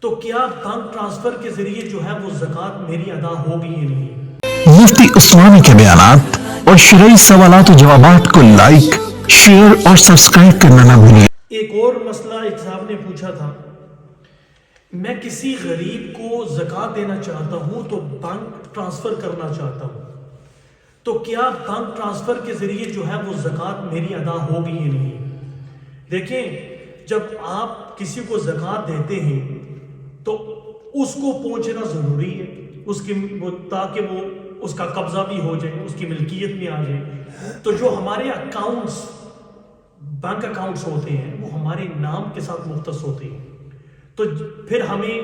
تو کیا bank transfer کے ذریعے جو ہے وہ زکوٰۃ میری ادا ہوگی یا نہیں؟ مفتی عثمانی کے بیانات اور شرعی سوالات و جوابات کو لائک، شیئر اور سبسکرائب کرنا نہ بھولیں۔ ایک اور مسئلہ ایک صاحب نے پوچھا تھا، میں کسی غریب کو زکوٰۃ دینا چاہتا ہوں تو بینک ٹرانسفر کرنا چاہتا ہوں، تو کیا بینک ٹرانسفر کے ذریعے جو ہے وہ زکوٰۃ میری ادا ہوگی یا نہیں؟ دیکھیں، جب آپ کسی کو زکوٰۃ دیتے ہیں تو اس کو پہنچنا ضروری ہے، تاکہ وہ اس کا قبضہ بھی ہو جائے، اس کی ملکیت میں آ جائے۔ تو جو ہمارے اکاؤنٹس، بینک اکاؤنٹس ہوتے ہیں وہ ہمارے نام کے ساتھ مختص ہوتے ہیں، تو پھر ہمیں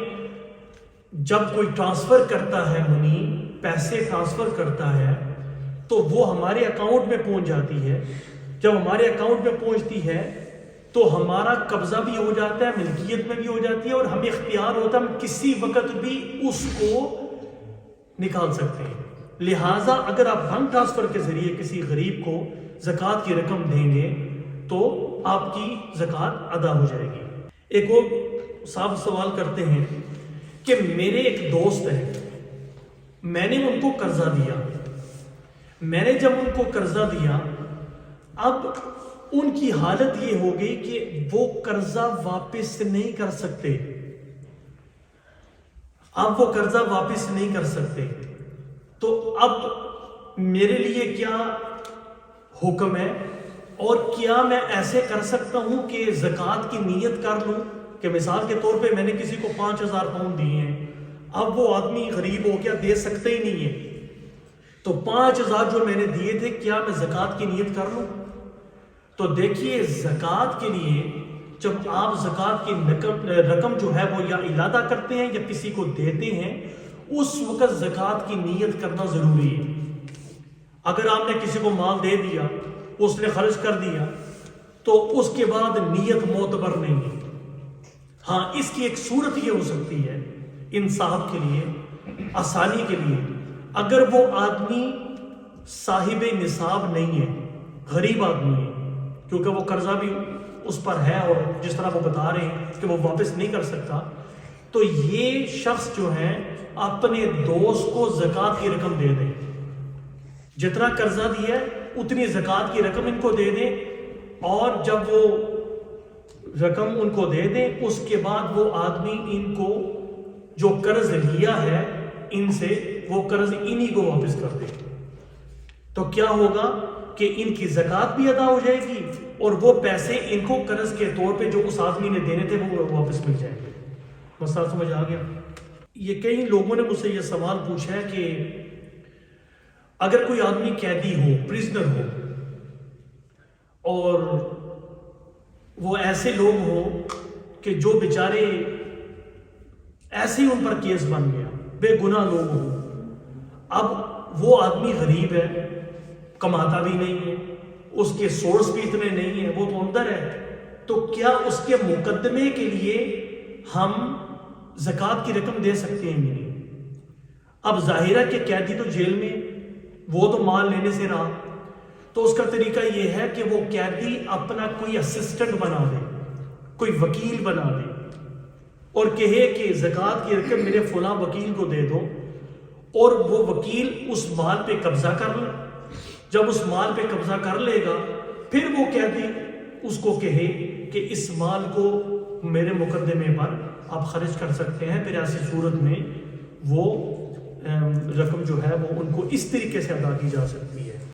جب کوئی ٹرانسفر کرتا ہے، منی پیسے ٹرانسفر کرتا ہے تو وہ ہمارے اکاؤنٹ میں پہنچ جاتی ہے۔ جب ہمارے اکاؤنٹ میں پہنچتی ہے تو ہمارا قبضہ بھی ہو جاتا ہے، ملکیت میں بھی ہو جاتی ہے، اور ہمیں اختیار ہوتا ہے ہم کسی وقت بھی اس کو نکال سکتے ہیں۔ لہٰذا اگر آپ بینک ٹرانسفر کے ذریعے کسی غریب کو زکوٰۃ کی رقم دیں گے تو آپ کی زکوٰۃ ادا ہو جائے گی۔ ایک اور صاحب سوال کرتے ہیں کہ میرے ایک دوست ہیں، میں نے ان کو قرضہ دیا، میں نے جب ان کو قرضہ دیا، اب ان کی حالت یہ ہو گئی کہ وہ قرضہ واپس نہیں کر سکتے، اب وہ قرضہ واپس نہیں کر سکتے، تو اب میرے لیے کیا حکم ہے، اور کیا میں ایسے کر سکتا ہوں کہ زکوٰۃ کی نیت کر لوں کہ مثال کے طور پہ میں نے کسی کو 5,000 پاؤنڈ دیے ہیں، اب وہ آدمی غریب ہو گیا، دے سکتے ہی نہیں ہے، تو 5,000 جو میں نے دیے تھے کیا میں زکوٰۃ کی نیت کر لوں؟ تو دیکھیے، زکوٰۃ کے لیے جب آپ زکوٰۃ کی رقم جو ہے وہ یا علادہ کرتے ہیں یا کسی کو دیتے ہیں، اس وقت زکوٰۃ کی نیت کرنا ضروری ہے۔ اگر آپ نے کسی کو مال دے دیا، اس نے خرچ کر دیا، تو اس کے بعد نیت معتبر نہیں ہے۔ ہاں، اس کی ایک صورت یہ ہو سکتی ہے انصاف کے لیے، آسانی کے لیے، اگر وہ آدمی صاحب نصاب نہیں ہے، غریب آدمی ہے، کیونکہ وہ قرضہ بھی اس پر ہے اور جس طرح وہ بتا رہے ہیں کہ وہ واپس نہیں کر سکتا، تو یہ شخص جو ہے اپنے دوست کو زکوٰۃ کی رقم دے دیں، جتنا قرضہ دیا ہے اتنی زکوٰۃ کی رقم ان کو دے دیں، اور جب وہ رقم ان کو دے دیں اس کے بعد وہ آدمی ان کو جو قرض لیا ہے ان سے، وہ قرض انہی کو واپس کر دے، تو کیا ہوگا کہ ان کی زکوٰۃ بھی ادا ہو جائے گی اور وہ پیسے ان کو قرض کے طور پہ جو اس آدمی نے دینے تھے وہ واپس مل جائیں گے۔ مسئلہ سمجھ آ گیا؟ یہ کئی لوگوں نے مجھ سے یہ سوال پوچھا ہے کہ اگر کوئی آدمی قیدی ہو، پرزنر ہو، اور وہ ایسے لوگ ہوں کہ جو بیچارے ایسے ہی ان پر کیس بن گیا، بے گناہ لوگ ہوں، اب وہ آدمی غریب ہے، کماتا بھی نہیں ہے، اس کے سورس بھی اتنے نہیں ہیں، وہ تو اندر ہے، تو کیا اس کے مقدمے کے لیے ہم زکوٰۃ کی رقم دے سکتے ہیں؟ نہیں۔ اب ظاہرہ کہ قیدی تو جیل میں، وہ تو مال لینے سے رہا، تو اس کا طریقہ یہ ہے کہ وہ قیدی اپنا کوئی اسسٹنٹ بنا دے، کوئی وکیل بنا دے، اور کہے کہ زکوٰۃ کی رقم میرے فلاں وکیل کو دے دو، اور وہ وکیل اس مال پہ قبضہ کر لے۔ جب اس مال پہ قبضہ کر لے گا پھر وہ قیدی اس کو کہے کہ اس مال کو میرے مقدمے پر آپ خرچ کر سکتے ہیں، پھر ایسی صورت میں وہ رقم جو ہے وہ ان کو اس طریقے سے ادا کی جا سکتی ہے۔